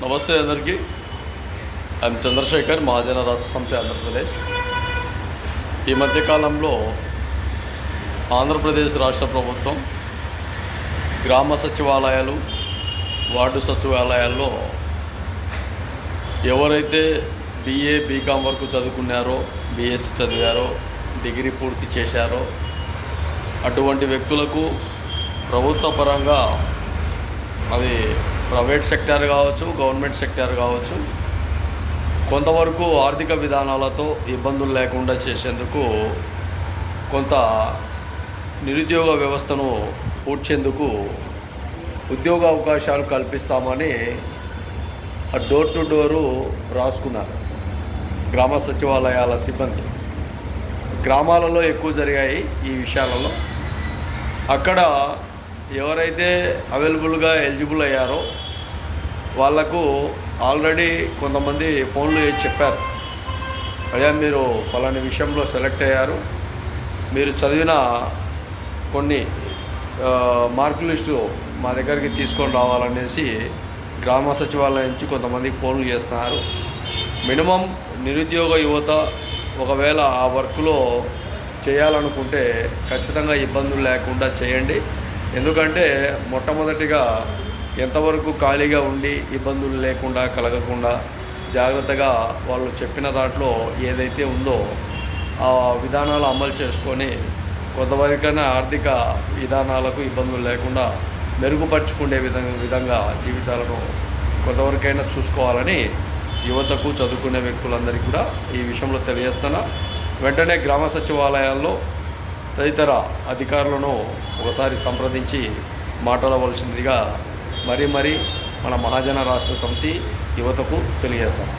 నమస్తే అందరికీ. ఐఎమ్ చంద్రశేఖర్, మహాజన రాష్ట్ర సమితి ఆంధ్రప్రదేశ్. ఈ మధ్యకాలంలో ఆంధ్రప్రదేశ్ రాష్ట్ర ప్రభుత్వం గ్రామ సచివాలయాలు, వార్డు సచివాలయాల్లో ఎవరైతే బీఏ బీకామ్ వరకు చదువుకున్నారో, బీఎస్సీ చదివారో, డిగ్రీ పూర్తి చేశారో అటువంటి వ్యక్తులకు ప్రభుత్వ పరంగా అది ప్రైవేట్ సెక్టార్ కావచ్చు, గవర్నమెంట్ సెక్టార్ కావచ్చు, కొంతవరకు ఆర్థిక విధానాలతో ఇబ్బందులు లేకుండా చేసేందుకు కొంత నిరుద్యోగ వ్యవస్థను పూడ్చేందుకు ఉద్యోగ అవకాశాలు కల్పిస్తామని డోర్ టు డోరు రాసుకున్నారు గ్రామ సచివాలయాల సిబ్బంది. గ్రామాలలో ఎక్కువ జరిగాయి ఈ విషయాలలో. అక్కడ ఎవరైతే అవైలబుల్గా ఎలిజిబుల్ అయ్యారో వాళ్లకు ఆల్రెడీ కొంతమంది ఫోన్లు చేసి చెప్పారు, అయ్యా మీరు ఫలాని విషయంలో సెలెక్ట్ అయ్యారు, మీరు చదివిన కొన్ని మార్క్ లిస్టు మా దగ్గరికి తీసుకొని రావాలనేసి గ్రామ సచివాలయం నుంచి కొంతమందికి ఫోన్లు చేస్తున్నారు. మినిమం నిరుద్యోగ యువత ఒకవేళ ఆ వర్క్లో చేయాలనుకుంటే ఖచ్చితంగా ఇబ్బందులు లేకుండా చేయండి. ఎందుకంటే మొట్టమొదటిగా ఎంతవరకు ఖాళీగా ఉండి ఇబ్బందులు లేకుండా కలగకుండా జాగ్రత్తగా వాళ్ళు చెప్పిన దాంట్లో ఏదైతే ఉందో ఆ విధానాలు అమలు చేసుకొని కొంతవరకైనా ఆర్థిక విధానాలకు ఇబ్బందులు లేకుండా మెరుగుపరుచుకునే విధంగా జీవితాలను కొంతవరకైనా చూసుకోవాలని యువతకు, చదువుకునే వ్యక్తులందరికీ కూడా ఈ విషయంలో తెలియజేస్తున్నా. వెంటనే గ్రామ సచివాలయాల్లో తదితర అధికారులను ఒకసారి సంప్రదించి మాట్లాడవలసిందిగా మరీ మన మహాజన రాష్ట్ర సమితి యువతకు తెలియజేస్తాం.